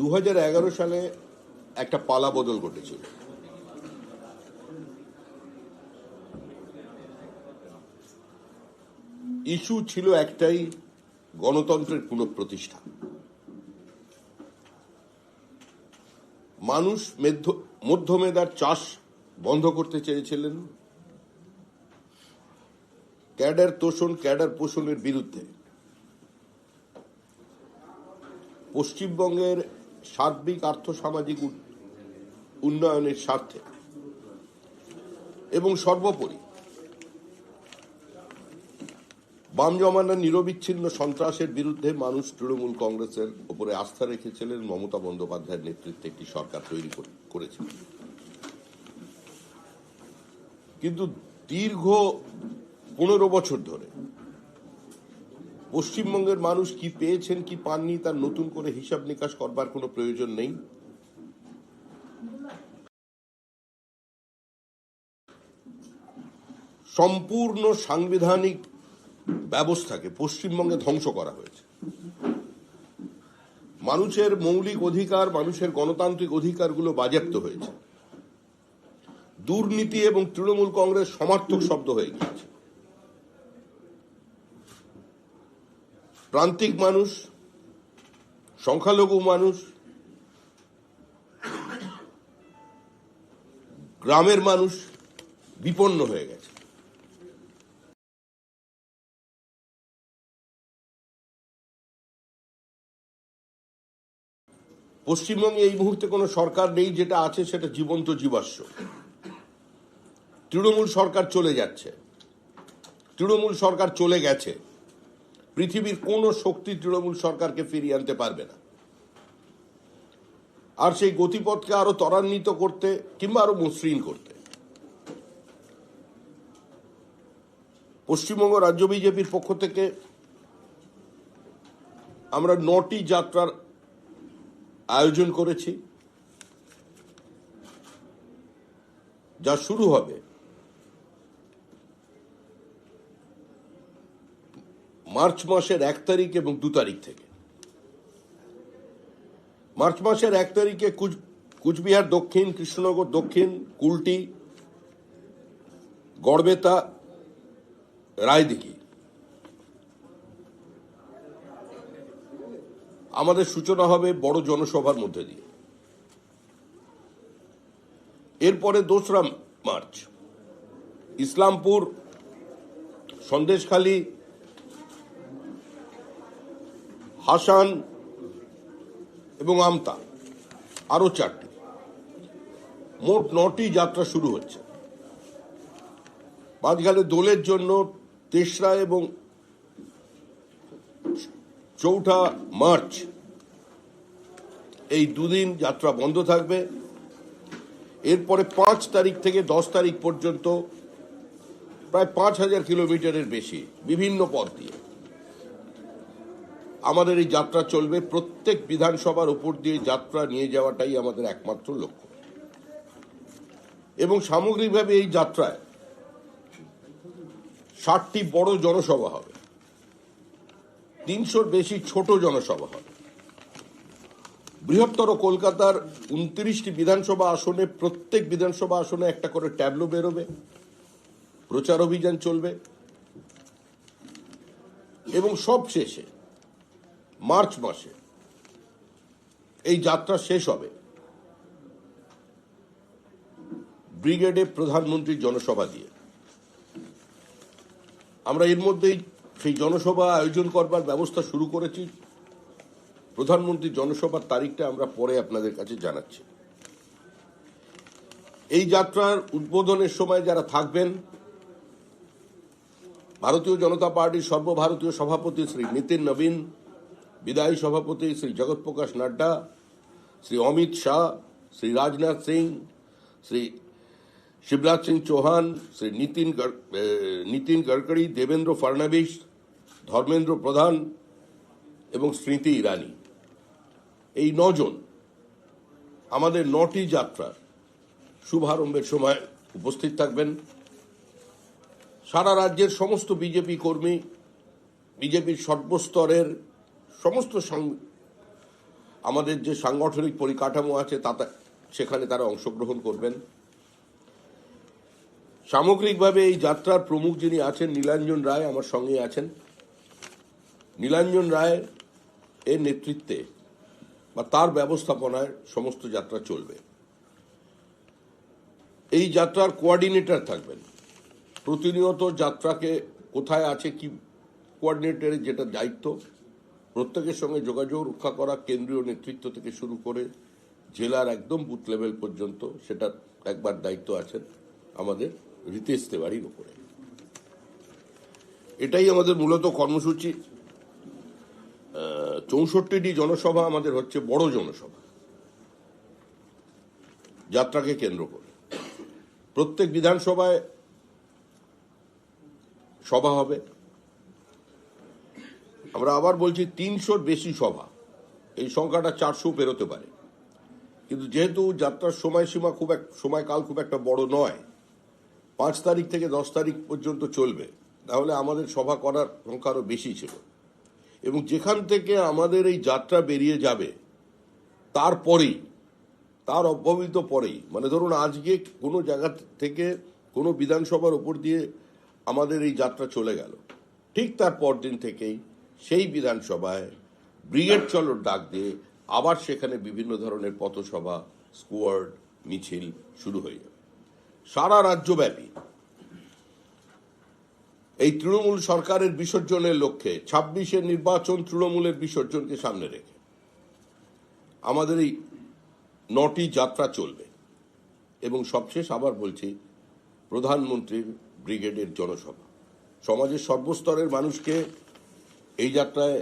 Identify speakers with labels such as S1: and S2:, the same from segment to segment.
S1: 2011 সালে একটা পালা বদল ঘটেছিল। ইস্যু ছিল একটাই, গণতন্ত্রের পুনঃপ্রতিষ্ঠা। মানুষ মধ্যমেধার চাষ বন্ধ করতে চেয়েছিলেন, ক্যাডার পোষণের বিরুদ্ধে। পশ্চিমবঙ্গের সার্বিক আর্থসামাজিক উন্নয়নের স্বার্থে এবং সর্বোপরি বাম জমানার নিরবিচ্ছিন্ন সন্ত্রাসের বিরুদ্ধে মানুষ তৃণমূল কংগ্রেসের উপরে আস্থা রেখেছিলেন, মমতা বন্দ্যোপাধ্যায়ের নেতৃত্বে একটি সরকার তৈরি করেছিল। কিন্তু দীর্ঘ 15 বছর ধরে পশ্চিমবঙ্গের মানুষ কি পেয়েছেন কি পাননি তার নতুন করে হিসাব নিকাশ করবার কোনো প্রয়োজন নেই। সম্পূর্ণ সাংবিধানিক ব্যবস্থাকে পশ্চিমবঙ্গে ধ্বংস করা হয়েছে। মানুষের মৌলিক অধিকার, মানুষের গণতান্ত্রিক অধিকারগুলো বাজেয়াপ্ত হয়েছে। দুর্নীতি এবং তৃণমূল কংগ্রেস সমার্থক শব্দ হয়ে গিয়েছে। প্রান্তিক মানুষ, সংখ্যালঘু মানুষ, গ্রামের মানুষ বিপন্ন হয়ে গেছে। পশ্চিমবঙ্গে এই মুহূর্তে কোনো সরকার নেই, যেটা আছে সেটা জীবন্ত জীবাশ্ম। তৃণমূল সরকার চলে যাচ্ছে, তৃণমূল সরকার চলে গেছে। পৃথিবীর কোন শক্তি তৃণমূল সরকারকে ফিরিয়ে আনতে পারবে না। আর সেই গতিপথকে আরো ত্বরান্বিত করতে কিংবা আরো মসৃণ করতে পশ্চিমবঙ্গ রাজ্য বিজেপির পক্ষ থেকে আমরা 9টি যাত্রার আয়োজন করেছি, যা শুরু হবে মার্চ মাসের 1 তারিখ এবং 2 তারিখ থেকে। মার্চ মাসের 1 তারিখে কুচবিহার দক্ষিণ, কৃষ্ণনগর দক্ষিণ, কুলটি, গড়বেতা, রায়দিঘি আমাদের সূচনা হবে বড় জনসভার মধ্যে দিয়ে। এরপরে 2রা মার্চ ইসলামপুর, সন্দেশখালী, হাসান এবং আমতা, আরো 4টি, মোট 9টি যাত্রা শুরু হচ্ছে। মাঝখানে দোলের জন্য 3রা এবং 4ঠা মার্চ এই 2 দিন যাত্রা বন্ধ থাকবে। এরপরে 5 তারিখ থেকে 10 তারিখ পর্যন্ত প্রায় 5000 কিলোমিটারের বেশি বিভিন্ন পথ দিয়ে আমাদের এই যাত্রা চলবে। প্রত্যেক বিধানসভার উপর দিয়ে যাত্রা নিয়ে যাওয়াটাই আমাদের একমাত্র লক্ষ্য। এবং সামগ্রিকভাবে এই যাত্রায় 60টি বড় জনসভা হবে, 300-র বেশি ছোট জনসভা হবে। বৃহত্তর কলকাতার 29টি বিধানসভা আসনে প্রত্যেক বিধানসভা আসনে একটা করে ট্যাবলো বেরোবে, প্রচার অভিযান চলবে। এবং সবশেষে মার্চ মাসে এই যাত্রা শেষ হবে ব্রিগেডে প্রধানমন্ত্রীর জনসভা দিয়ে। আমরা এর মধ্যেই সেই জনসভা আয়োজন করবার ব্যবস্থা শুরু করেছি। প্রধানমন্ত্রীর জনসভার তারিখটা আমরা পরে আপনাদের কাছে জানাচ্ছি। এই যাত্রার উদ্বোধনের সময় যারা থাকবেন, ভারতীয় জনতা পার্টির সর্বভারতীয় সভাপতি শ্রী নীতিন নবীন, বিদায়ী সভাপতি শ্রী জগৎ প্রকাশ নাড্ডা, শ্রী অমিত শাহ, শ্রী রাজনাথ সিং, শ্রী শিবরাজ সিং চৌহান, শ্রী নীতিন গডকরি, দেবেন্দ্র ফডনবিস, ধর্মেন্দ্র প্রধান এবং স্মৃতি ইরানি, এই 9 জন আমাদের 9টি যাত্রার শুভারম্ভের সময় উপস্থিত থাকবেন। সারা রাজ্যের সমস্ত বিজেপি কর্মী, বিজেপির সর্বস্তরের সমস্ত আমাদের যে সাংগঠনিক পরিকাঠামো আছে তাতে সেখানে তারা অংশগ্রহণ করবেন। সামগ্রিকভাবে এই যাত্রার প্রমুখ যিনি আছেন নীলাঞ্জন রায় আমার সঙ্গে আছেন। নীলাঞ্জন রায় এর নেতৃত্বে বা তার ব্যবস্থাপনায় সমস্ত যাত্রা চলবে। এই যাত্রার কোঅর্ডিনেটর থাকবেন, প্রতিনিয়ত যাত্রাকে কোথায় আছে কি কোঅর্ডিনেটরের যেটা দায়িত্ব, প্রত্যেকের সঙ্গে যোগাযোগ রক্ষা করা কেন্দ্রীয় নেতৃত্ব থেকে শুরু করে জেলার একদম বুথ লেভেল পর্যন্ত, সেটা একবার দায়িত্ব আছেন আমাদের রিতেশ তেওয়ারির উপরে। এটাই আমাদের মূলত কর্মসূচি। 64টি জনসভা আমাদের হচ্ছে বড় জনসভা যাত্রাকে কেন্দ্র করে। প্রত্যেক বিধানসভায় সভা হবে। আমরা আবার বলছি 300-র বেশি সভা, এই সংখ্যাটা 400 পেরোতে পারে, কিন্তু যেহেতু যাত্রার সময়সীমা সময়কাল খুব একটা বড় নয়, 5 তারিখ থেকে 10 তারিখ পর্যন্ত চলবে, তাহলে আমাদের সভা করার সংখ্যা আরো বেশি ছিল। এবং যেখান থেকে আমাদের এই যাত্রা বেরিয়ে যাবে তারপরেই, তার অব্যবহিত পরেই, মানে ধরুন আজকে কোনো জায়গা থেকে কোনো বিধানসভার উপর দিয়ে আমাদের এই যাত্রা চলে গেল, ঠিক তার পরদিন থেকেই সেই বিধানসভায় ব্রিগেড চলোর ডাক দিয়ে আবার সেখানে বিভিন্ন ধরনের পথসভা, স্কোয়াড, মিছিল শুরু হয়ে যাবে সারা রাজ্যব্যাপী। এই তৃণমূল সরকারের বিসর্জনের লক্ষ্যে 26-এর নির্বাচন তৃণমূলের বিসর্জনকে সামনে রেখে আমাদের এই 9টি যাত্রা চলবে। এবং সবশেষ আবার বলছি, প্রধানমন্ত্রীর ব্রিগেডের জনসভা। সমাজের সর্বস্তরের মানুষকে এই যাত্রায়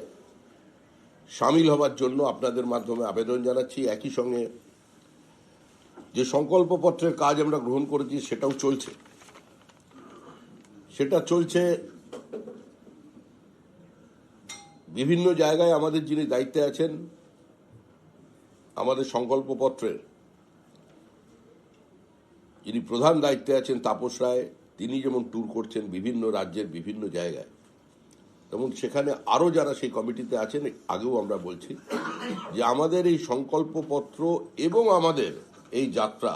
S1: সামিল হবার জন্য আপনাদের মাধ্যমে আবেদন জানাচ্ছি। একই সঙ্গে যে সংকল্পপত্রের কাজ আমরা গ্রহণ করেছি সেটাও চলছে। সেটা চলছে বিভিন্ন জায়গায়। আমাদের যিনি দায়িত্বে আছেন আমাদের সংকল্পপত্রের যিনি প্রধান দায়িত্বে আছেন তাপস রায়, তিনি যেমন ট্যুর করছেন বিভিন্ন রাজ্যের বিভিন্ন জায়গায়, তেমন সেখানে আরো যারা সেই কমিটিতে আছেন, আগেও আমরা বলছি যে আমাদের এই সংকল্পপত্র এবং আমাদের এই যাত্রা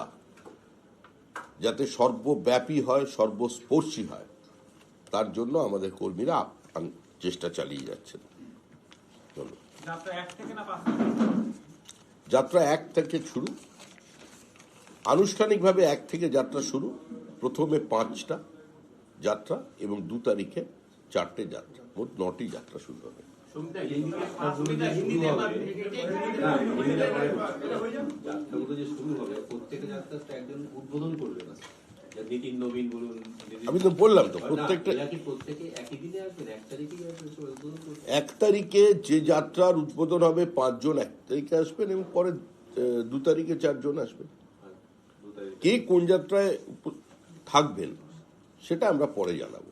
S1: যাতে সর্বব্যাপী হয়, সর্বস্পর্শী হয়, তার জন্য আমাদের কর্মীরা চেষ্টা চালিয়ে যাচ্ছেন। যাত্রা 1 থেকে শুরু, আনুষ্ঠানিকভাবে 1 থেকে যাত্রা শুরু। প্রথমে 5টা যাত্রা এবং 2 তারিখে 4টে যাত্রা, মোট 9টি যাত্রা শুরু হবে। আমি তো বললাম তো প্রত্যেকটা 1 তারিখে যে যাত্রার উদ্বোধন হবে 5 জন 1 তারিখে আসবেন এবং পরে 2 তারিখে 4 জন আসবেন। কে কোন যাত্রায় থাকবেন সেটা আমরা পরে জানাবো।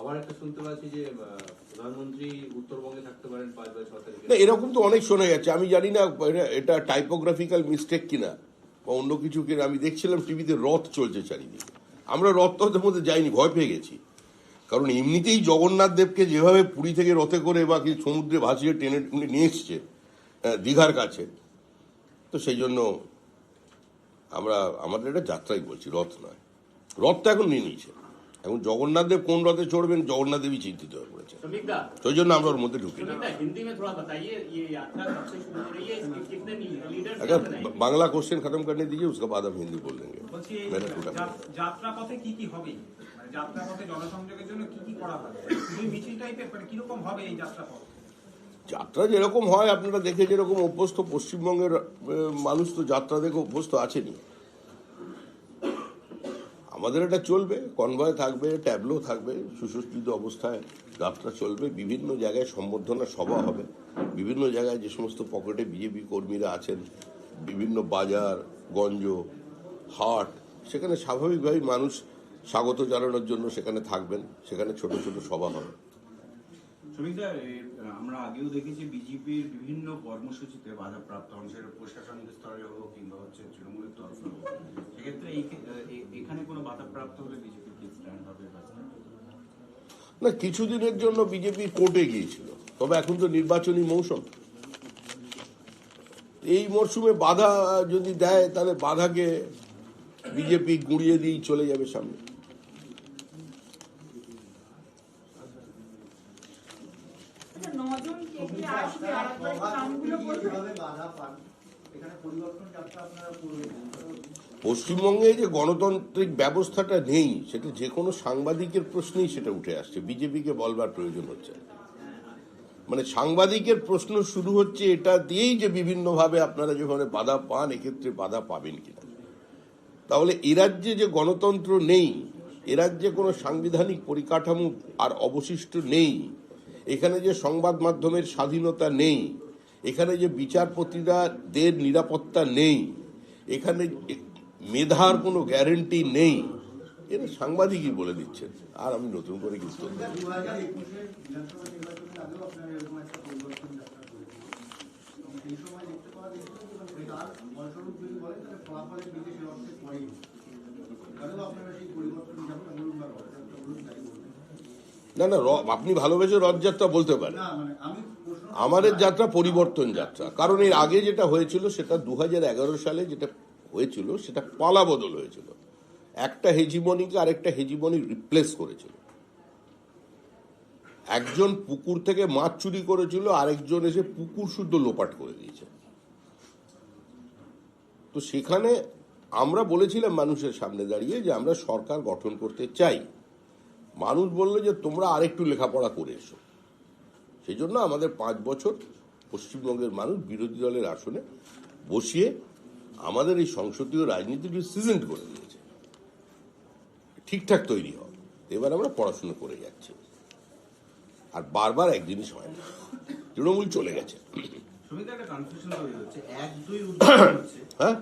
S2: আবার একটা শুনতে পাচ্ছি যে প্রধানমন্ত্রী উত্তরবঙ্গে থাকতে পারেন 5 বা 6 তারিখে।
S1: না, এরকম তো অনেক শোনা যাচ্ছে। আমি জানি না এটা টাইপোগ্রাফিক্যাল মিস্টেক কিনা বা অন্য কিছু কিনা। আমি দেখছিলাম টিভিতে রথ চলছে চারিদিকে। আমরা রথের মধ্যে যাইনি, ভয় পেয়ে গেছি। কারণ এমনিতেই জগন্নাথ দেবকে যেভাবে পুরী থেকে রথে করে বা কি সমুদ্রে ভাসিয়ে টেনে নিয়ে এসছে দীঘার কাছে, তো সেই জন্য আমাদের এটা যাত্রাই বলছি, রথ নয়। রথটা এখন নিয়ে নিয়েছে। এখন জগন্নাথ দেব কোন রথে চড়বেন জগন্নাথ দেবই চিন্তিত হয়ে পড়েছে, সেই জন্য আমরা ওর মধ্যে ঢুকি না। अगर बांग्ला क्वेश्चन खत्म करने दीजिए, उसके बाद हम हिंदी बोल देंगे।
S3: যাত্রাপথে কি কি হবে, যাত্রাপথে জনসংযোগের জন্য কি কি করা হবে, মিছিল টাইপের কি রকম হবে এই যাত্রাপথ?
S1: যাত্রা যেরকম হয় আপনারা দেখে যেরকম অভ্যস্ত, পশ্চিমবঙ্গের মানুষ তো যাত্রা দেখে অভ্যস্ত আছেনই। আমাদের এটা চলবে, কনভয় থাকবে, ট্যাবলো থাকবে, সুসজ্জিত অবস্থায় যাত্রা চলবে। বিভিন্ন জায়গায় সম্বর্ধনা সভা হবে, বিভিন্ন জায়গায় যে সমস্ত পকেটে বিজেপি কর্মীরা আছেন, বিভিন্ন বাজার গঞ্জ হাট, সেখানে স্বাভাবিকভাবেই মানুষ স্বাগত জানানোর জন্য সেখানে থাকবেন। সেখানে ছোট ছোট সভা হবে।
S3: আমরা আগেও দেখেছি বিজেপির বিভিন্ন কর্মসূচিতে বাধাপ্রাপ্ত হন, সেটা প্রশাসনিক স্তরে হোক কিংবা তৃণমূলের তরফে হোক। সেক্ষেত্রে এখানে কোনো বাধাপ্রাপ্ত হলে বিজেপি কি স্ট্যান্ড হবে?
S1: না, কিছুদিনের জন্য বিজেপি কোর্টে গিয়েছিল, তবে এখন তো নির্বাচনী মৌসুম, এই মরশুমে বাধা যদি দেয় তাহলে বাধাকে বিজেপি গুঁড়িয়ে দিয়েই চলে যাবে সামনে। পশ্চিমবঙ্গে যে গণতান্ত্রিক ব্যবস্থাটা নেই সেটা যে কোনো সাংবাদিকের প্রশ্নেই সেটা উঠে আসছে, বিজেপিকে বলবার প্রয়োজন হচ্ছে না। মানে সাংবাদিকের প্রশ্ন শুরু হচ্ছে এটা দিয়েই যে বিভিন্নভাবে আপনারা যেখানে বাধা পান এক্ষেত্রে বাধা পাবেন কিনা। তাহলে এ রাজ্যে যে গণতন্ত্র নেই, এ রাজ্যে কোনো সাংবিধানিক পরিকাঠামো আর অবশিষ্ট নেই, এখানে যে সংবাদ মাধ্যমের স্বাধীনতা নেই, এখানে যে বিচারপতিদের নিরাপত্তা নেই, এখানে মেধার কোনো গ্যারেন্টি নেই, এরা সাংবাদিকই বলে দিচ্ছেন। আর আমি নতুন করে কিছু না না, আপনি ভালোবেসে রথযাত্রা বলতে পারেন, আমাদের যাত্রা পরিবর্তন যাত্রা। কারণ এর আগে যেটা হয়েছিল সেটা 2011 সালে যেটা হয়েছিল সেটা পালা বদল হয়েছিল, একটা হেজিমনিকে আরেকটা হেজিমনি রিপ্লেস করেছিল। একজন পুকুর থেকে মাছ চুরি করেছিল, আরেকজন এসে পুকুর শুদ্ধ লোপাট করে দিয়েছে। তো সেখানে আমরা বলেছিলাম মানুষের সামনে দাঁড়িয়ে যে আমরা সরকার গঠন করতে চাই। মানুষ বলল যে তোমরা আরেকটু লেখাপড়া করে এসো। সেই জন্য আমাদের 5 বছর পশ্চিমবঙ্গের মানুষ বিরোধী দলের আসনে বসিয়ে আমাদের এই সংসদীয় রাজনীতিটি সিজেন্ট করে দিয়েছে, ঠিকঠাক তৈরি হয়। এবার আমরা পড়াশোনা করে যাচ্ছি। আর বারবার এক জিনিস হয় না, তৃণমূল চলে গেছে। হ্যাঁ,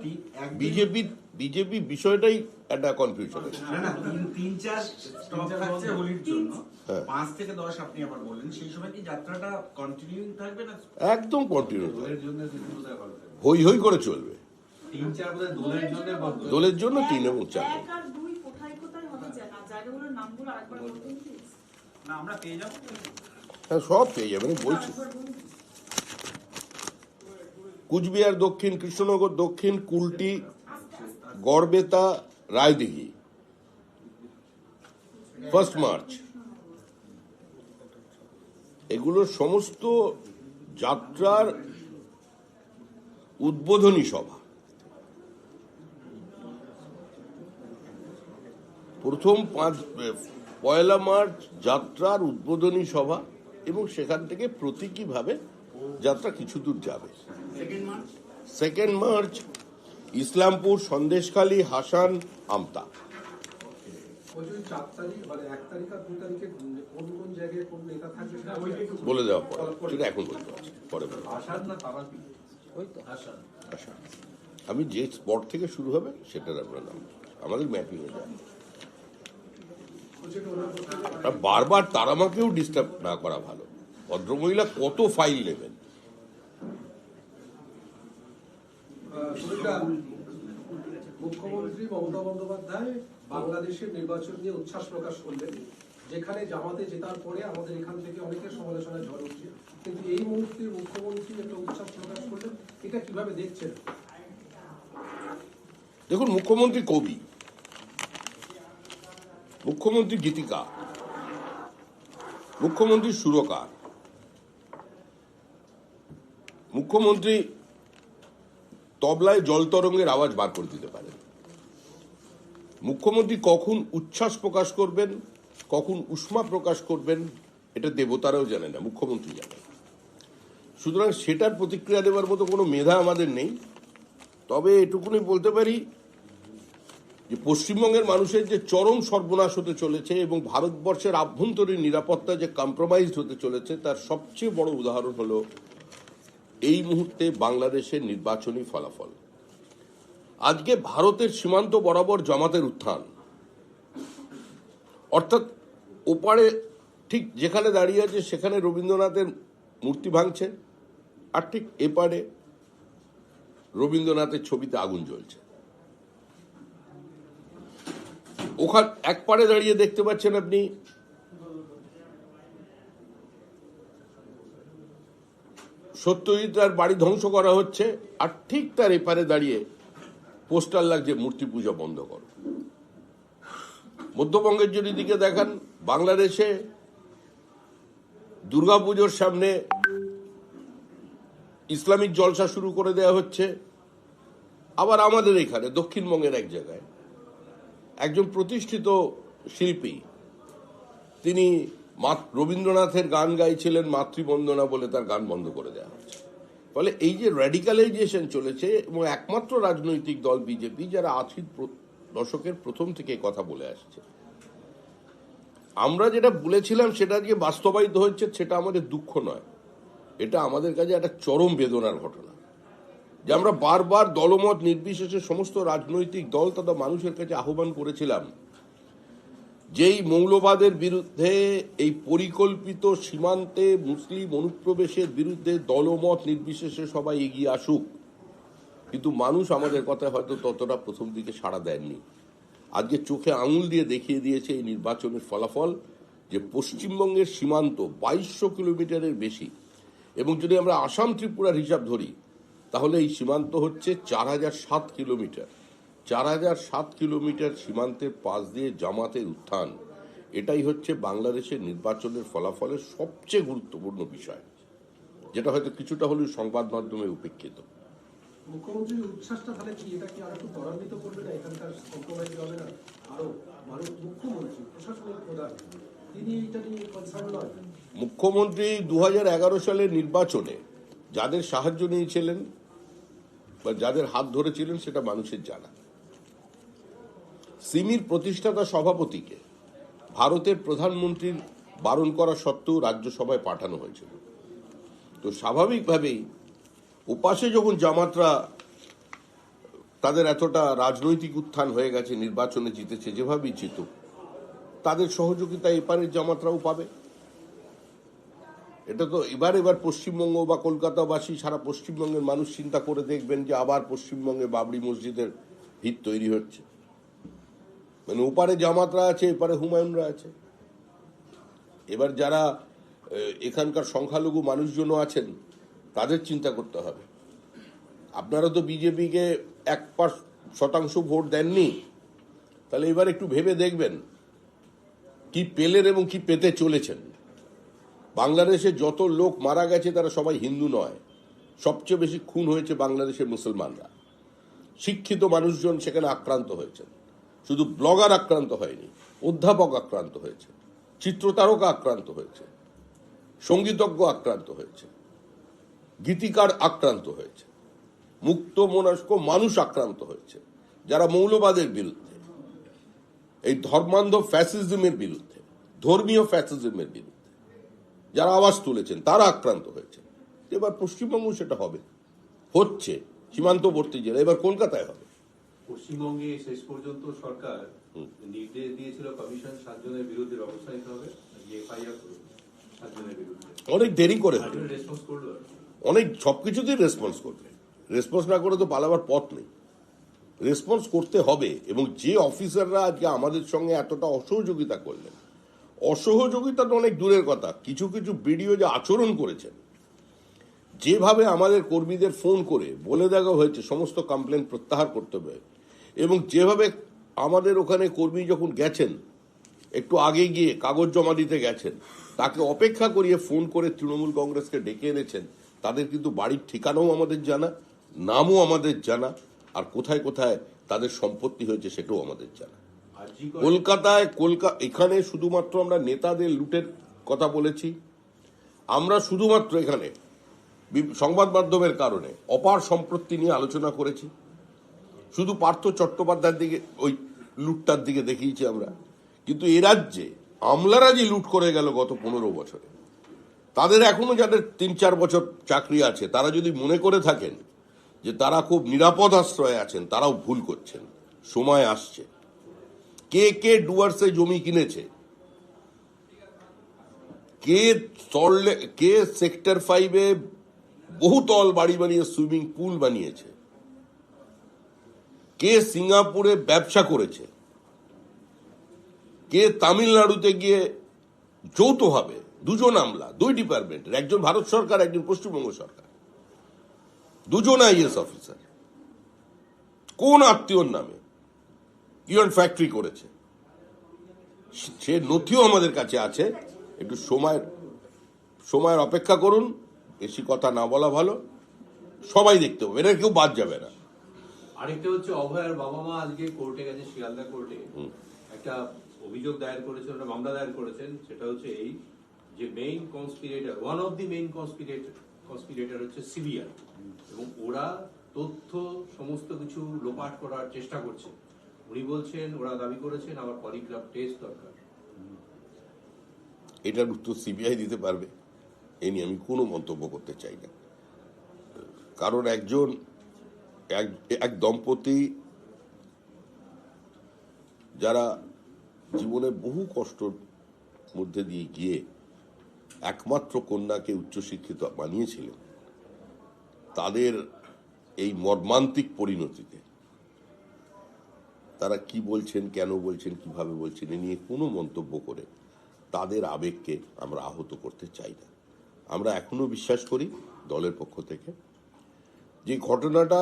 S1: বিজেপি বিষয়টাই একটা কনফিউশন আছে। একদম কন্টিনিউ, হই হই করে চলবে। দলের জন্য 3 এবং 4 হ্যাঁ, সব পেয়ে যাবেন বলছি। কুচবিহার দক্ষিণ, কৃষ্ণনগর দক্ষিণ, কুলটি, গড়বেতা, রায়দিঘি 1 মার্চ। এগুলো সমস্ত যাত্রার উদ্বোধনী সভা। প্রথম 1 মার্চ যাত্রার উদ্বোধনী সভা, এবং সেখান থেকে প্রতীকীভাবে যাত্রা কিছু দূর যাবে। 2 মার্চ ইসলামপুর, সন্দেশখালী, হাসান, আমতা। বলে দেওয়া পরে, সেটা এখন বলতে পারছি, পরে আমি যে স্পট থেকে শুরু হবে সেটার আপনার নাম আমাদের ম্যাপিং এ যায়। আর বারবার তারামাকেও ডিস্টার্ব না করা ভালো। ভদ্রমহিলা কত ফাইল নেবেন?
S4: মুখ্যমন্ত্রী মমতা বন্দ্যোপাধ্যায় বাংলাদেশের নির্বাচন নিয়ে উচ্ছ্বাস প্রকাশ করলেন, যেখানে জামাতে জেতার পরে আমাদের এখান থেকে অনেকের সমালোচনা ঝড় উঠছে, কিন্তু এই মুহূর্তে মুখ্যমন্ত্রী একটা উচ্ছ্বাস প্রকাশ করলেন, এটা কিভাবে দেখছেন?
S1: দেখুন, মুখ্যমন্ত্রী কবি, মুখ্যমন্ত্রী গীতিকার, মুখ্যমন্ত্রী সুরকার, মুখ্যমন্ত্রী তবলায় জল তরঙ্গের আওয়াজ বার করে দিতে পারেন। মুখ্যমন্ত্রী কখন উচ্ছ্বাস প্রকাশ করবেন, কখন উষ্মা প্রকাশ করবেন, এটা দেবতারাও জানে না, মুখ্যমন্ত্রী জানেন। সুতরাং সেটার প্রতিক্রিয়া দেওয়ার মতো কোনো মেধা আমাদের নেই। তবে এটুকুনি বলতে পারি যে পশ্চিমবঙ্গের মানুষের যে চরম সর্বনাশ হতে চলেছে এবং ভারতবর্ষের আভ্যন্তরীণ নিরাপত্তা যে কম্প্রোমাইজড হতে চলেছে, তার সবচেয়ে বড় উদাহরণ হলো এই মুহূর্তে বাংলাদেশের নির্বাচনী ফলাফল। আজকে ভারতের সীমান্ত বরাবর জামাতের উত্থান, অর্থাৎ ওপারে ঠিক যেখানে দাঁড়িয়ে আছে সেখানে রবীন্দ্রনাথের মূর্তি ভাঙছে, আর ঠিক এপারে রবীন্দ্রনাথের ছবিতে আগুন জ্বলছে। ওখানে এক পারে দাঁড়িয়ে দেখতে পাচ্ছেন আপনি সত্যজিৎ বাড়ি ধ্বংস করা হচ্ছে, আর ঠিক তার এপারে দাঁড়িয়ে পোস্টার লাগছে মূর্তি পূজা বন্ধ করো। মধ্যবঙ্গের যদি দিকে দেখান, বাংলাদেশে দুর্গাপুজোর সামনে ইসলামিক জলসা শুরু করে দেওয়া হচ্ছে। আবার আমাদের এখানে দক্ষিণবঙ্গের এক জায়গায় একজন প্রতিষ্ঠিত শিল্পী, তিনি রবীন্দ্রনাথের গান গাইছিলেন, মাতৃবন্দনা বলে তার গান বন্ধ করে দেওয়া হচ্ছে। ফলে এই যে র্যাডিক্যালাইজেশন চলেছে, এবং একমাত্র রাজনৈতিক দল বিজেপি যারা 80 দশকের প্রথম থেকে কথা বলে আসছে, আমরা যেটা বলেছিলাম সেটা যে বাস্তবায়িত হচ্ছে, সেটা আমাদের দুঃখ নয়, এটা আমাদের কাছে একটা চরম বেদনার ঘটনা। যে আমরা বারবার দলমত নির্বিশেষে সমস্ত রাজনৈতিক দল তথা মানুষের কাছে আহ্বান করেছিলাম, যেই মৌলবাদের বিরুদ্ধে, এই পরিকল্পিত সীমান্তে মুসলিম অনুপ্রবেশের বিরুদ্ধে দলমত নির্বিশেষে সবাই এগিয়ে আসুক। কিন্তু মানুষ আমাদের কথায় হয়তো ততটা প্রথম দিকে সাড়া দেননি। আজকে চোখে আঙুল দিয়ে দেখিয়ে দিয়েছে এই নির্বাচনের ফলাফল, যে পশ্চিমবঙ্গের সীমান্ত 2200 কিলোমিটারের বেশি, এবং যদি আমরা আসাম ত্রিপুরার হিসাব ধরি তাহলে এই সীমান্ত হচ্ছে 4007 কিলোমিটার। 4007 কিলোমিটার সীমান্তের পাশ দিয়ে জামাতের উত্থান, এটাই হচ্ছে বাংলাদেশের নির্বাচনের ফলাফলের সবচেয়ে গুরুত্বপূর্ণ বিষয়, যেটা হয়তো কিছুটা হলেও সংবাদ মাধ্যমে উপেক্ষিত।
S4: মুখ্যমন্ত্রীর উচ্ছ্বাসটা তাহলে কি, এটা কি আর একটু ত্বরান্বিত করবে না? এখানকার কম্প্রোমাইজ হবে না? আরো মানুষ, মুখ্যমন্ত্রী প্রশাসনিক প্রধান, তিনি এটা নিয়ে কনসার্ন নয়?
S1: মুখ্যমন্ত্রী 2011 সালের নির্বাচনে যাদের সাহায্য নিয়েছিলেন বা যাদের হাত ধরেছিলেন সেটা মানুষের জানা। সিমির প্রতিষ্ঠাতা সভাপতিকে ভারতের প্রধানমন্ত্রীর বারণ করা সত্ত্বেও রাজ্যসভায় পাঠানো হয়েছিল। তো স্বাভাবিকভাবেই ওপাশে যখন জামাতরা তাদের এতটা রাজনৈতিক উত্থান হয়ে গেছে, নির্বাচনে জিতেছে যেভাবেই জিতুক, তাদের সহযোগিতা এপারের জামাতরাও পাবে। এটা তো এবার পশ্চিমবঙ্গ বা কলকাতাবাসী, সারা পশ্চিমবঙ্গের মানুষ চিন্তা করে দেখবেন যে আবার পশ্চিমবঙ্গে বাবরি মসজিদের ভিত তৈরি হচ্ছে। মানে ওপারে জামাতরা আছে, এপারে হুমায়ুনরা আছে। এবার যারা এখানকার সংখ্যালঘু মানুষজনও আছেন তাদের চিন্তা করতে হবে। আপনারা তো বিজেপিকে 1% ভোট দেননি, তাহলে এবার একটু ভেবে দেখবেন কি পেলেন এবং কি পেতে চলেছেন। বাংলাদেশে যত লোক মারা গেছে তারা সবাই হিন্দু নয়, সবচেয়ে বেশি খুন হয়েছে বাংলাদেশের মুসলমানরা। শিক্ষিত মানুষজন সেখানে আক্রান্ত হয়েছেন, শুধু ব্লগার আক্রান্ত হয়নি, অধ্যাপক আক্রান্ত হয়েছে, চিত্রতারকা আক্রান্ত হয়েছে, সঙ্গীতজ্ঞ আক্রান্ত হয়েছে, গীতিকার আক্রান্ত হয়েছে, মুক্ত মনস্ক মানুষ আক্রান্ত হয়েছে, যারা মৌলবাদের বিরুদ্ধে, এই ধর্মান্ধ ফ্যাসিজমের বিরুদ্ধে, ধর্মীয় ফ্যাসিজমের বিরুদ্ধে যারা আওয়াজ তুলেছেন তারা আক্রান্ত হয়েছে। এবার পশ্চিমবঙ্গ সেটা হবে, হচ্ছে সীমান্তবর্তী জেলা, এবার কলকাতায় হবে।
S2: পশ্চিমবঙ্গে শেষ পর্যন্ত সরকার নির্দেশ দিয়েছিল কমিশন 7 জনের বিরুদ্ধে ব্যবস্থা নিতে হবে, এফআইআর 7 জনের বিরুদ্ধে।
S1: অনেক দেরি করে হবে,
S2: রেসপন্স করলো,
S1: অনেক সবকিছুতেই রেসপন্স করবে। রেসপন্স না করে তো পালাবার পথ নেই, রেসপন্স করতে হবে। এবং যে অফিসাররা আজকে আমাদের সঙ্গে এতটা অসহযোগিতা করলেন, অসহযোগিতা তো অনেক দূরের কথা, কিছু কিছু ভিডিও যে আচরণ করেছেন, যেভাবে আমাদের কর্মীদের ফোন করে বলে দেওয়া হয়েছে সমস্ত কমপ্লেন প্রত্যাহার করতে হবে, এবং যেভাবে আমাদের ওখানে কর্মী যখন গেছেন একটু আগে গিয়ে কাগজ জমা দিতে গেছেন, তাকে অপেক্ষা করিয়ে ফোন করে তৃণমূল কংগ্রেসকে ডেকে এনেছেন, তাদের কিন্তু বাড়ির ঠিকানাও আমাদের জানা, নামও আমাদের জানা, আর কোথায় কোথায় তাদের সম্পত্তি হয়েছে সেটাও আমাদের জানা। কলকাতায় এখানে শুধুমাত্র আমরা নেতাদের লুটের কথা বলেছি, আমরা শুধুমাত্র এখানে সংবাদ মাধ্যমের কারণে অপার সম্পত্তি নিয়ে আলোচনা করেছি, শুধু পার্থ চট্টোপাধ্যায়ের দিকে ওই লুটটার দিকে দেখিয়েছি আমরা। কিন্তু এ রাজ্যে আমলারা যে লুট করে গেল গত 15 বছরে, তাদের এখনো যাদের 3-4 বছর চাকরি আছে, তারা যদি মনে করে থাকেন যে তারা খুব নিরাপদ আশ্রয়ে আছেন, তারাও ভুল করছেন। সময় আসছে, কে কে ডুয়ার্সে জমি কিনেছে, কে সেক্টর 5-এ বহুতল বাড়ি বানিয়ে সুইমিং পুল বানিয়েছে, কে সিঙ্গাপুরে ব্যবসা করেছে, কে তামিলনাড়ুতে গিয়ে যৌথভাবে 2 জন আমলা, 2 ডিপার্টমেন্টের, একজন ভারত সরকার, একজন পশ্চিমবঙ্গ সরকার, দুজন আইএস অফিসার কোন আত্মীয়র নামে ইয়ন ফ্যাক্টরি করেছে, সে নথিও আমাদের কাছে আছে। একটু সময়ের অপেক্ষা করুন, বেশি কথা না বলা ভালো। সবাই দেখতে হবে, এটা কেউ বাদ যাবে না।
S2: আরেকটা হচ্ছে অভয়ার বাবা মা আজকে কোর্টে গেছে, শিয়ালদা কোর্টে একটা অভিযোগ দায়ের করেছেন, একটা মামলা দায়ের করেছেন। সেটা হচ্ছে এই যে main conspirator, one of the main conspirator হচ্ছে সিবিআই, এবং ওরা তথ্য সমস্ত কিছু লোপাট করার চেষ্টা করছে। উনি বলছেন, ওরা দাবি করেছেন আবার পলিগ্রাফ টেস্ট দরকার।
S1: এটার উত্তর সিবিআই দিতে পারবে, এ নিয়ে আমি কোনো মন্তব্য করতে চাই না। কারণ এক দম্পতি যারা জীবনে বহু কষ্টর মধ্যে দিয়ে গিয়ে একমাত্র কন্যাকে উচ্চশিক্ষিত বানিয়েছিলেন, তাদের এই মর্মান্তিক পরিণতিতে তারা কি বলছেন, কেন বলছেন, কিভাবে বলছেন, এ নিয়ে কোনো মন্তব্য করে তাদের আবেগকে আমরা আহত করতে চাই না। আমরা এখনো বিশ্বাস করি দলের পক্ষ থেকে যে ঘটনাটা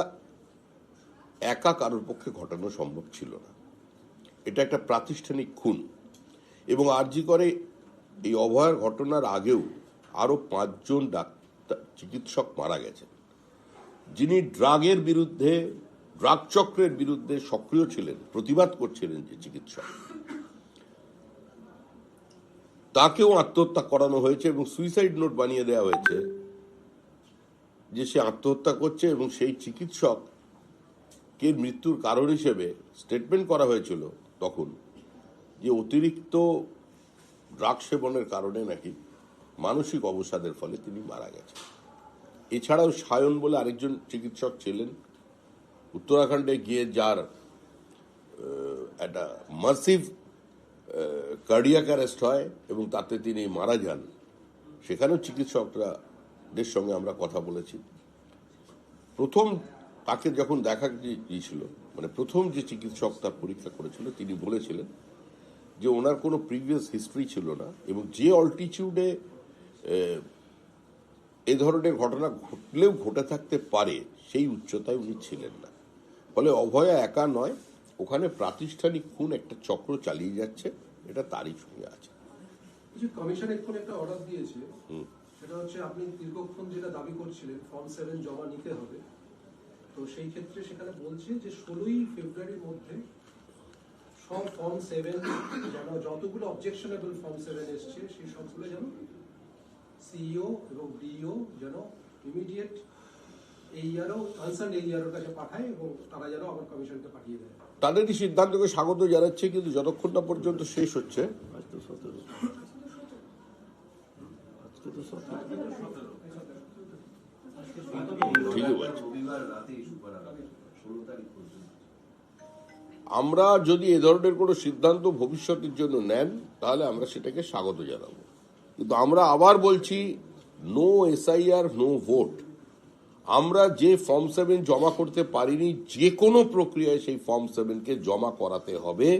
S1: একা কারোর পক্ষে ঘটানো সম্ভব ছিল না। এটা একটা প্রাতিষ্ঠানিক খুন, এবং আরজি করে এই অভয়ার ঘটনার আগেও আরো 5 জন চিকিৎসক মারা গেছেন, যিনি ড্রাগ চক্রের বিরুদ্ধে সক্রিয় ছিলেন, প্রতিবাদ করছিলেন যে চিকিৎসক, তাকেও আত্মহত্যা করানো হয়েছে এবং সুইসাইড নোট বানিয়ে দেওয়া হয়েছে যে সে আত্মহত্যা করছে, এবং সেই চিকিৎসক কে মৃত্যুর কারণ হিসেবে স্টেটমেন্ট করা হয়েছিল তখন যে অতিরিক্ত ড্রাগ সেবনের কারণে নাকি মানসিক অবসাদের ফলে তিনি মারা গেছেন। এছাড়াও সায়ন বলে আরেকজন চিকিৎসক ছিলেন উত্তরাখণ্ডে গিয়ে, যার একটা মাসিভ কার্ডিয়াক অ্যারেস্ট হয় এবং তাতে তিনি মারা যান। সেখানেও চিকিৎসকদের সঙ্গে আমরা কথা বলেছি। প্রথম তাকে যখন দেখা গিয়েছিল, মানে প্রথম যে চিকিৎসক তার পরীক্ষা করেছিল, তিনি বলেছিলেন যে ওনার কোনো প্রিভিয়াস হিস্ট্রি ছিল না, এবং যে অল্টিটিউডে এ ধরনের ঘটনা ঘটলেও ঘটে থাকতে পারে সেই উচ্চতায় উনি ছিলেন না। ফলে অভয়া একা নয়, ওখানে প্রাতিষ্ঠানিক খুন একটা চক্র চালিয়ে যাচ্ছে, এটা তারই সঙ্গে আছে।
S4: কমিশন এক্ষুনি একটা অর্ডার দিয়েছে, সেটা হচ্ছে আপনি দীর্ঘক্ষণ যেটা দাবি করছিলেন ফর্ম 7 জমা নিতে হবে, তো সেই ক্ষেত্রে সেখানে বলছে যে 16ই ফেব্রুয়ারির মধ্যে সব ফর্ম 7 যেন, যতগুলো অবজেকশনেবল ফর্ম 7 এসছে সেই সবগুলো যেন সিইও এবং ডিইও যেন ইমিডিয়েট এই ইয়ারও কনসার্ন এই ইয়ারের কাছে পাঠায়, এবং তারা যেন আবার কমিশনকে পাঠিয়ে দেয়।
S1: তাদের এই সিদ্ধান্তকে স্বাগত জানাচ্ছে, কিন্তু যতক্ষণ না পর্যন্ত শেষ হচ্ছে, আমরা যদি এ ধরনের কোনো সিদ্ধান্ত ভবিষ্যতের জন্য নেন তাহলে আমরা সেটাকে স্বাগত জানাবো। কিন্তু আমরা আবার বলছি, নো এসআইআর, নো ভোট। আমরা যে ফর্ম 7 জমা করতে পারিনি, যে কোনো প্রক্রিয়ায় সেই ফর্ম 7কে জমা করাতে হবে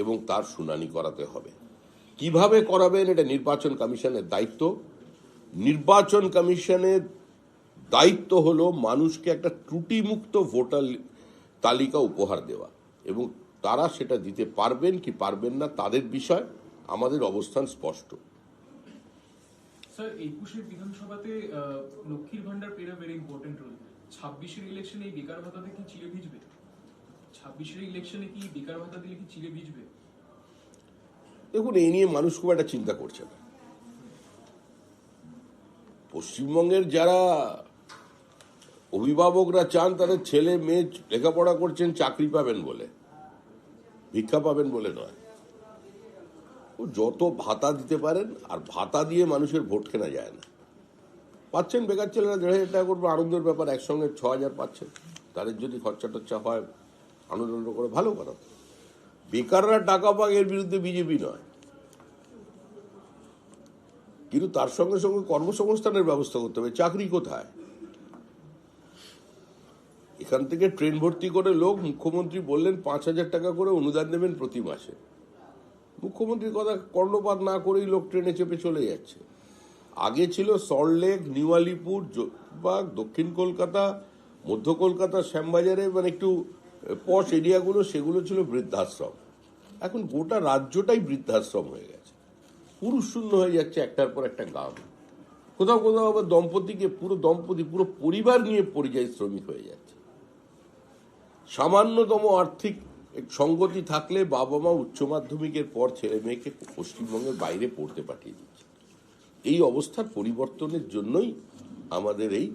S1: এবং তার শুনানি করাতে হবে। কিভাবে করাবেন এটা নির্বাচন কমিশনের দায়িত্ব। নির্বাচন কমিশনের দায়িত্ব হলো মানুষকে একটা ত্রুটিমুক্ত ভোটার তালিকা উপহার দেওয়া, এবং তারা সেটা দিতে পারবেন কি পারবেন না তাদের বিষয়। আমাদের অবস্থান স্পষ্ট।
S5: স্যার, 21-এর বিধানসভাতে লক্ষ্মীর ভান্ডার প্লেড ভেরি ইম্পর্টেন্ট রোল। 26-এর ইলেকশনে এই বেকার ভাতাতে কি চিড়ে ভিজবে? 26-এর ইলেকশনে কি বেকার ভাতা দিলে কি চিড়ে ভিজবে?
S1: দেখুন, এই নিয়ে মানুষ খুব একটা চিন্তা করছে না। পশ্চিমবঙ্গের যারা অভিভাবকরা চান তাদের ছেলে মেয়ে লেখাপড়া করছেন চাকরি পাবেন বলে, ভিক্ষা পাবেন বলে নয়। ও যত ভাতা দিতে পারেন, আর ভাতা দিয়ে মানুষের ভোট কেনা যায় না। পাচ্ছেন বেকার ছেলেরা 1,500 টাকা করবে, আনন্দের ব্যাপার, একসঙ্গে 6,000 পাচ্ছেন। তাদের যদি খরচা টরচা হয় আনন্দ করে, ভালো কথা। বেকাররা টাকা পাক, এর বিরুদ্ধে বিজেপি নয়, কিন্তু তার সঙ্গে সঙ্গে কর্মসংস্থানের ব্যবস্থা করতে হবে। চাকরি কোথায়? এখান থেকে ট্রেন ভর্তি করে লোক, মুখ্যমন্ত্রী বললেন 5,000 টাকা করে অনুদান দেবেন প্রতি মাসে। মুখ্যমন্ত্রীর কথা কর্ণপাত না করেই লোক ট্রেনে চেপে চলে যাচ্ছে। আগে ছিল সল্টলেক, নিউ আলিপুর, বাগ, দক্ষিণ কলকাতা, মধ্য কলকাতা, শ্যামবাজারে মানে একটু পশ এরিয়াগুলো, সেগুলো ছিল বৃদ্ধাশ্রম। এখন গোটা রাজ্যটাই বৃদ্ধাশ্রম হয়ে গেছে, পুরুষ শূন্য হয়ে যাচ্ছে একটার পর একটা গ্রাম। কোথাও কোথাও আবার পুরো পরিবার নিয়ে পরিযায়ী শ্রমিক হয়ে যাচ্ছে। সামান্যতম আর্থিক সঙ্গতি থাকলে বাবা মা উচ্চ মাধ্যমিকের পর ছেলে মেয়েকে পশ্চিমবঙ্গের বাইরে পড়তে পাঠিয়ে দিচ্ছে। এই অবস্থার পরিবর্তনের জন্যই আমাদের এই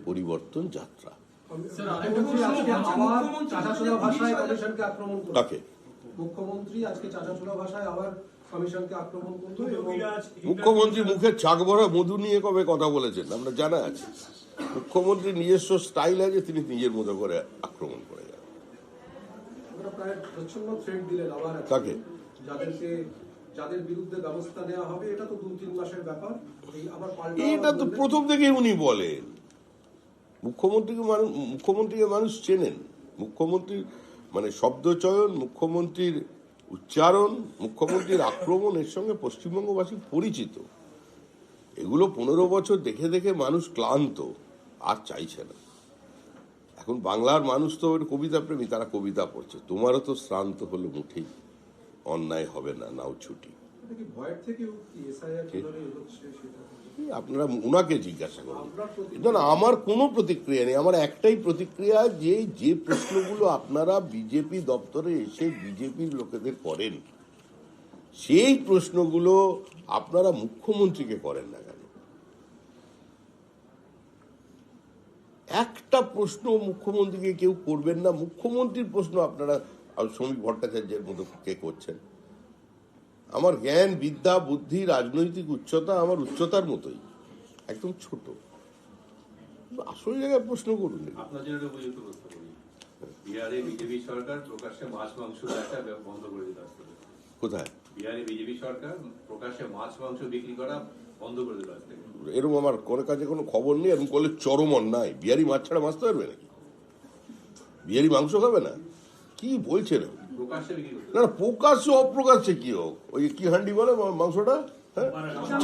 S1: পরিবর্তন যাত্রা।
S4: মুখ্যমন্ত্রী আজকে আবার চাঁচাছোলা ভাষায় কমিশনকে আক্রমণ করলো।
S1: তাকে
S4: মুখ্যমন্ত্রী আজকে চাঁচাছোলা ভাষায় আবার কমিশনকে আক্রমণ করলো এবং
S1: মুখ্যমন্ত্রী মুখে চাক ভরা মধু নিয়ে কবে কথা বলেছেন আমরা জানা আছে। মুখ্যমন্ত্রী নিজস্ব স্টাইল আছে, তিনি নিজের মতো করে আক্রমণ করে যান।
S4: আমরা প্রায় প্রচ্ছন্ন থ্রেড দিলেন আবার
S1: তাকে
S4: যাদের বিরুদ্ধে ব্যবস্থা নেওয়া হবে, এটা তো 2-3 মাসের ব্যাপার। এই আবার পাল্টা
S1: এটা তো প্রথম থেকেই উনি বলেন। মুখ্যমন্ত্রীকে মানুষ চেনেন। মুখ্যমন্ত্রীর মানে শব্দচয়ন, মুখ্যমন্ত্রীর উচ্চারণ, মুখ্যমন্ত্রীর আক্রমণ এর সঙ্গে পশ্চিমবঙ্গবাসী পরিচিত। এগুলো 15 বছর দেখে দেখে মানুষ ক্লান্ত, আর চাইছে না। এখন বাংলার মানুষ তো কবিতা প্রেমী, তারা কবিতা পড়ছে। তোমারও তো শ্রান্ত হলো মুঠেই, অন্যায় হবে না, নাও ছুটি।
S4: এটা কি ভয়ের থেকে কি এসআইআর কিভাবে হচ্ছে সেটা?
S1: আপনারা উনাকে জিজ্ঞাসা করুন। না, আমার কোনো প্রতিক্রিয়া নেই। আমার একটাই প্রতিক্রিয়া, যে প্রশ্নগুলো আপনারা বিজেপি দপ্তরে এসে বিজেপির লোকেদের করেন, সেই প্রশ্নগুলো আপনারা মুখ্যমন্ত্রীকে করেন না কেন? একটা প্রশ্ন মুখ্যমন্ত্রীকে কেউ করবেন না। মুখ্যমন্ত্রীর প্রশ্ন আপনারা শ্রমিক ভট্টাচার্যের মতো কে করছেন? আমার জ্ঞান, বিদ্যা, বুদ্ধি, রাজনৈতিক উচ্চতা আমার উচ্চতার মতোই, একদম ছোট। আসল জায়গায় প্রশ্ন করুন।
S2: আপনার জন্য একটা উপযুক্ত প্রশ্ন করি। বিহারে বিজেপি সরকার প্রকাশ্যে মাছ মাংস ব্যবসা বন্ধ করে দিতে আসছে।
S1: কোথায়?
S2: বিহারে বিজেপি সরকার প্রকাশ্যে মাছ মাংস বিক্রি করা বন্ধ করে দিতে আসছে।
S1: এরকম আমার কোনো কাছে কোনো খবর নেই। এরকম করলে চরম অন্যায়। বিহারি মাছ ছাড়া মাছতে পারবে নাকি? বিহারি মাংস খাবে না? কি বলছেন?
S2: প্রকাশ্যে বিক্রি করতে
S1: না, প্রকাশ্যে অপ্রকাশ্যে কি হোক, ওই কি হান্ডি বলে মাংসটা,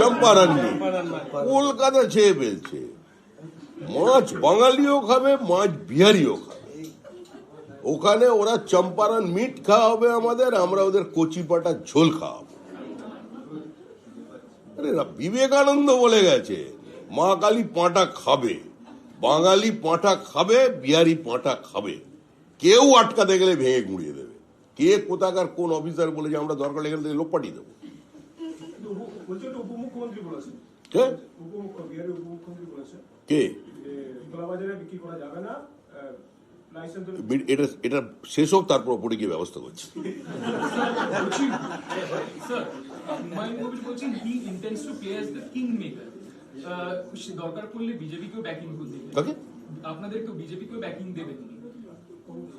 S1: চম্পারান্নি, কলকাতা ছেয়ে ফেলছে। মাছ বাঙালিও খাবে, মাছ বিহারিও খাবে। ওখানে ওরা চম্পারান মিট খাওয়াবে আমাদের, আমরা ওদের কচি পাটা ঝোল খাওয়াবো। আরে বিবেকানন্দ বলে গেছে, মা কালী পাঁটা খাবে, বাঙালি পাঁটা খাবে, বিহারি পাঁটা খাবে। কেউ আটকাতে গেলে ভেঙে গুঁড়িয়ে দেবে। কে কোথাকার কোন অফিসার বলে যে আমরা দরকার এখান থেকে লোক পাঠিয়ে দেবো?
S6: উপমুখ্যমন্ত্রী বলেছেন,
S1: কে?
S6: বিহারের উপমুখ্যমন্ত্রী বলেছেন
S1: কে?
S6: খোলা বাজারে বিক্রি করা যাবে না, লাইসেন্স
S1: এটা শেষ হোক, তারপর ওপরে গিয়ে ব্যবস্থা করছি।
S5: স্যার, হুমায়ুন কবির বলছেন he intends to play as the kingmaker. দরকার পড়লে বিজেপিকেও ব্যাকিং করতে দেবেন,
S1: কাকে?
S5: আপনাদেরকেও বিজেপিকেও ব্যাকিং দেবেন।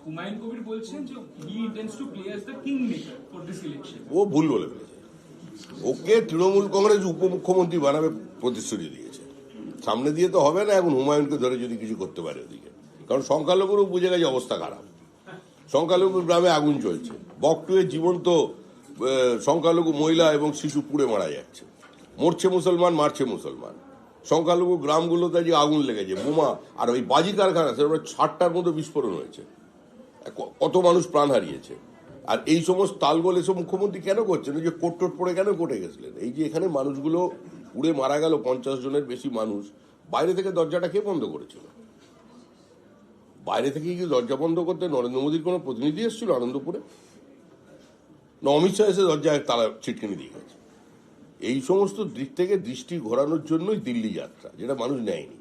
S5: হুমায়ুন কবির বলছেন যে he intends to play as the kingmaker for this election.
S1: ও ভুল বলে ফেলেছে। ওকে তৃণমূল কংগ্রেস উপমুখ্যমন্ত্রী বানাবে প্রতিশ্রুতি দিয়েছে। সামনে দিয়ে তো হবে না। এখন হুমায়ুনকে ধরে যদি কিছু করতে পারে ওদিকে, কারণ সংখ্যালঘুরও বুঝে গেছে অবস্থা খারাপ। সংখ্যালঘু গ্রামে আগুন চলছে, বকটুয়ে জীবন্ত সংখ্যালঘু মহিলা এবং শিশু পুড়ে মারা যাচ্ছে। মরছে মুসলমান, মারছে মুসলমান। সংখ্যালঘু গ্রামগুলোতে যে আগুন লেগেছে, বোমা আর ওই বাজি কারখানা, সেটা 60টার মতো বিস্ফোরণ হয়েছে। কত মানুষ প্রাণ হারিয়েছে। আর এই সমস্ত তালগোল এসব মুখ্যমন্ত্রী কেন করছেন? ওই যে কোট টোট পড়ে কেন কোর্টে গেছিলেন? এই যে এখানে মানুষগুলো পুড়ে মারা গেল, 50 জনের বেশি মানুষ, বাইরে থেকে দরজাটা কে বন্ধ করেছিল? বাইরে থেকে কি দরজা বন্ধ করতে নরেন্দ্র মোদীর কোনো প্রতিনিধি এসেছিল আনন্দপুরে? না অমিত শাহ এসে দরজায় তালা ছিটকিনি দিয়ে গেছে? এই সমস্ত দিক থেকে দৃষ্টি ঘোরানোর জন্যই দিল্লি যাত্রা, যেটা মানুষ নেয়নি।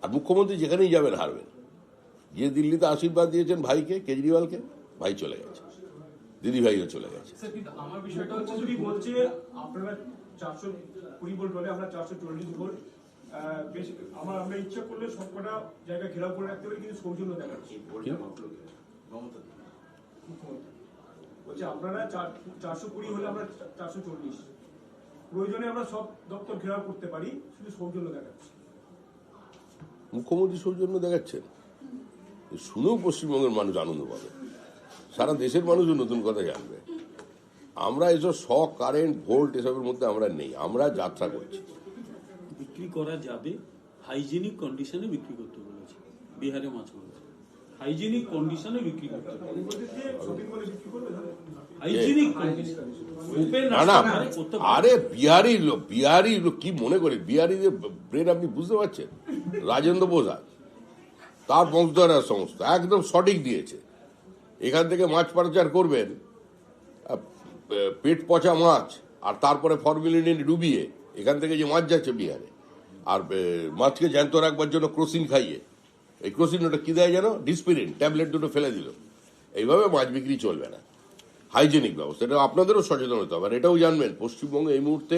S1: আর মুখ্যমন্ত্রী যেখানেই যাবেন হারবেন। যে দিল্লিতে আশীর্বাদ দিয়েছেন ভাইকে, কেজরিওয়ালকে, ভাই চলে গেছে, দিদি ভাইও চলে গেছে।
S5: স্যার, কিন্তু আমার বিষয়টা হচ্ছে
S6: যদি বলছে আপনারা 420 ভোট বলে আমরা 440 ভোট, বেশি আমরা ইচ্ছা করলে সবকটা জায়গা ঘেরাও করে রাখতে পারি, কিন্তু সৌজন্য দেখাচ্ছি বলছে আপনারা 420 হলে আমরা 440, প্রয়োজনে আমরা সব দপ্তর ঘেরাও করতে পারি, শুধু সৌজন্য দেখাচ্ছি।
S1: মুখ্যমন্ত্রী সৌজন্য দেখাচ্ছেন, শুনেও পশ্চিমবঙ্গের মানুষ আনন্দ পাবে, সারা দেশের মানুষও নতুন কথা জানবে। আমরা এসব শক কারেন্ট ভোল্ট এসবের মধ্যে আমরা নেই, আমরা যাত্রা করছি।
S7: বিক্রি করা যাবে, হাইজেনিক কন্ডিশনে বিক্রি করতে বলেছে, বিহারে মাছ বলেছে হাইজেনিক কন্ডিশনে বিক্রি করতে হবে। হাইজেনিক কন্ডিশন ওপেন
S1: না না, আরে বিহারি লোক কি মনে করে, বিহারিদের ব্রেন আপনি বুঝতে পারছেন? রাজেন্দ্র প্রসাদ তার বংশধরা সমস্ত একদম সঠিক দিয়েছে। এখান থেকে মাছ পাচার করবেন, পেট পচা মাছ, আর তারপরে ফরমেলিন ডুবিয়ে এখান থেকে যে মাছ যাচ্ছে বিহারে, আর মাছকে জ্যান্ত রাখবার জন্য ক্রোসিন খাইয়ে, এই ক্রোসিন ওটা কি দেয় যেন, ডিসপিরিন ট্যাবলেট দুটো ফেলে দিল। এইভাবে মাছ বিক্রি চলবে না। হাইজেনিক ব্যবস্থা, এটা আপনাদেরও সচেতন হতে হবে। আর এটাও জানবেন, পশ্চিমবঙ্গে এই মুহূর্তে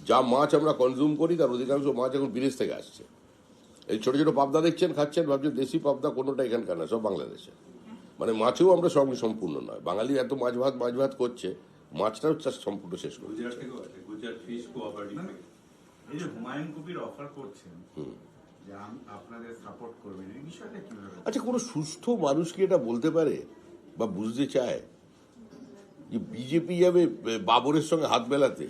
S1: যা মাছ আমরা কনজিউম করি তার অধিকাংশ মাছ এখন বিদেশ থেকে আসছে। এই ছোট ছোট পাবদা দেখছেন, খাচ্ছেন, ভাবছেন দেশি পাবদা, কোনোটা এখানকার না, সব বাংলাদেশে। মানে মাছেও আমরা সঙ্গে সম্পূর্ণ নয়। বাঙালি এত মাছ ভাত করছে, মাছটাও সম্পূর্ণ শেষ করে।
S2: গুজরাট থেকে গুজরাট ফিশ কোঅপারেটিভ থেকে
S3: এই যে হুমায়ুন কবির অফার করছেন যে আপনাদের সাপোর্ট করবেন, এই বিষয়টা কিভাবে?
S1: আচ্ছা, কোনো সুস্থ মানুষ কি এটা বলতে পারে বা বুঝতে চায় যে বিজেপি যাবে বাবরের সঙ্গে হাত মেলাতে?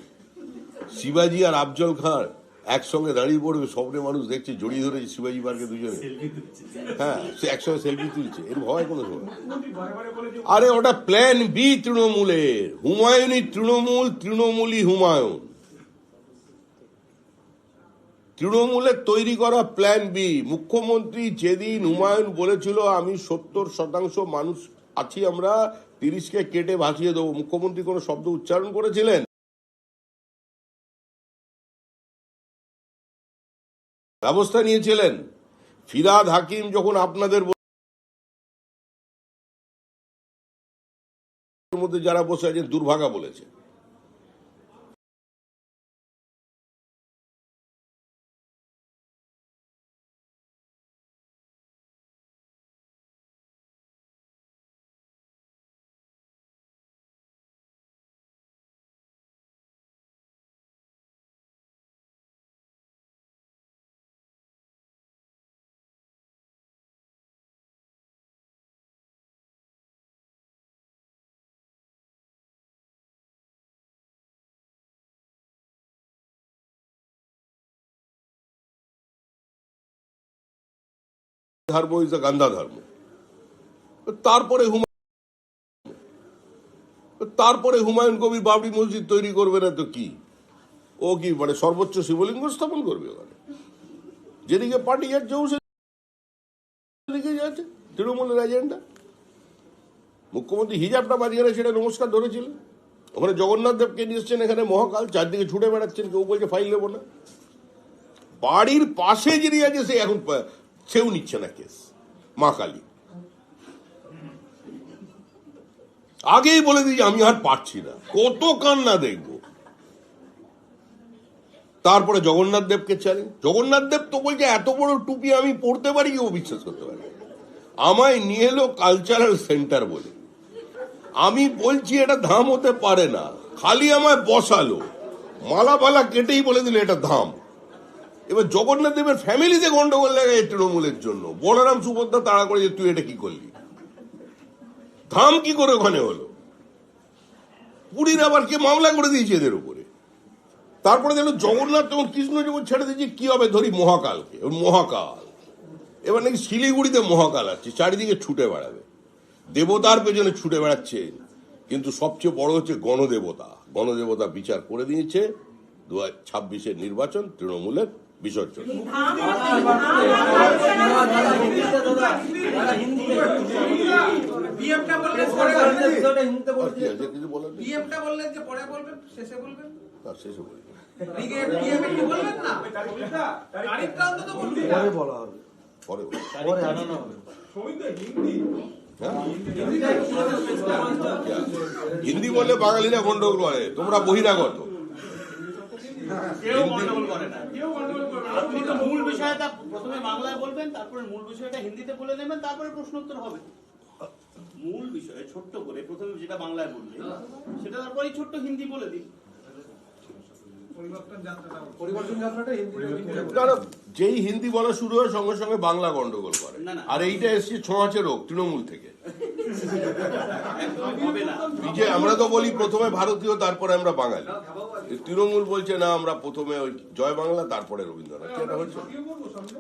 S1: শিবাজি আর আফজল খান একসঙ্গে দাঁড়িয়ে পড়বে, স্বপ্নে মানুষ দেখছে, জড়িয়ে ধরেছে শিবাজি পার্কে দুজনে, হ্যাঁ, সে একসঙ্গে সেলফি তুলছে, এর ভয় কোনো সময়? আরে ওটা প্ল্যান বি তৃণমূলের। হুমায়ুনই তৃণমূল, তৃণমূলই হুমায়ুন। তৃণমূলের তৈরি করা প্ল্যান বি। মুখ্যমন্ত্রী যেদিন হুমায়ুন বলেছিল আমি 70% মানুষ আছি, আমরা 30কে কেটে ভাসিয়ে দেবো, মুখ্যমন্ত্রী কোনো শব্দ উচ্চারণ করেছিলেন? ব্যবস্থা নিয়েছিলেন। ফিরহাদ হাকিম যখন আপনাদের মধ্যে যারা বসে আছেন দুর্ভাগা বলেছে, ধর্ম ইজ আ গান্ধা ধর্ম। তারপরে হুমায়ুন কবির বাবরি মসজিদ তৈরি করবে না তো কি? ও কি মানে সর্বোচ্চ শিবলিঙ্গ স্থাপন করবে ওখানে? যেদিকে পার্টি যাচ্ছে সেদিকে যাচ্ছে তৃণমূলের এজেন্ডা। মুখ্যমন্ত্রী হিজাবটা মাঝখানে সেটা নমস্কার ধরেছিলেন, ওখানে জগন্নাথ দেবকে নিয়ে এসছেন, এখানে মহাকাল, চারদিকে ছুটে বেড়াচ্ছেন, কেউ বলছে ফাইল নেবো না। বাড়ির পাশে যিনি আছে সে এখন সেও নিচ্ছে না কেস, মা কালী। আগেই বলে দিই আমি আর পারছি না, কত কান্না দেখবো। তারপরে জগন্নাথ দেবকে চ্যালেঞ্জ। জগন্নাথ দেব তো বলছে এত বড় টুপি আমি পড়তে পারি, কেউ বিশ্বাস করতে পারে। আমায় নিয়ে এলো কালচারাল সেন্টার বলে, আমি বলছি এটা ধাম হতে পারে না, খালি আমায় বসালো, মালা পালা কেটেই বলে দিল এটা ধাম। এবার জগন্নাথ দেবের ফ্যামিলিতে গন্ডগোল লাগে তৃণমূলের জন্য। বলরাম সুভদ্রা তাড়া করে যে তুই এটা কি করলি, ধাম কি করে ওখানে হলো? পুরীর আবার কে মামলা করে দিয়েছে এদের উপরে। তারপরে দেখলো জগন্নাথ তখন কৃষ্ণ যখন ছেড়ে দিয়েছে, কি হবে ধরি মহাকালকে, মহাকাল। এবার নাকি শিলিগুড়িতে মহাকাল আছে, চারিদিকে ছুটে বেড়াবে, দেবতার পেছনে ছুটে বেড়াচ্ছে। কিন্তু সবচেয়ে বড় হচ্ছে গণদেবতা। গণদেবতা বিচার করে দিয়েছে, 2026-এর নির্বাচন তৃণমূলের বিসর্জন। হিন্দি বললে বাঙালিরা গন্ডগোল করে, তোমরা বহিরাগত।
S8: মূল বিষয়টা প্রথমে বাংলায় বলবেন, তারপরে মূল বিষয়টা হিন্দিতে বলে নেবেন, তারপরে প্রশ্নোত্তর হবে। মূল বিষয় ছোট্ট করে প্রথমে যেটা বাংলায় বলবেন সেটা তারপরে ছোট্ট হিন্দি বলে দিন।
S4: পরিবর্তন যাত্রাটা
S1: যেই হিন্দি বলা শুরু হয় সঙ্গে সঙ্গে বাংলা গন্ডগোল করে। আর এইটা এসছে ছোঁয়াচে রোগ তৃণমূল থেকে।
S8: একদম হবে না।
S1: আমরা তো বলি প্রথমে ভারতীয় তারপরে আমরা বাঙালি, তৃণমূল বলছে না আমরা প্রথমে ওই জয় বাংলা তারপরে রবীন্দ্রনাথ, এটা হচ্ছে
S6: বলবো সামনে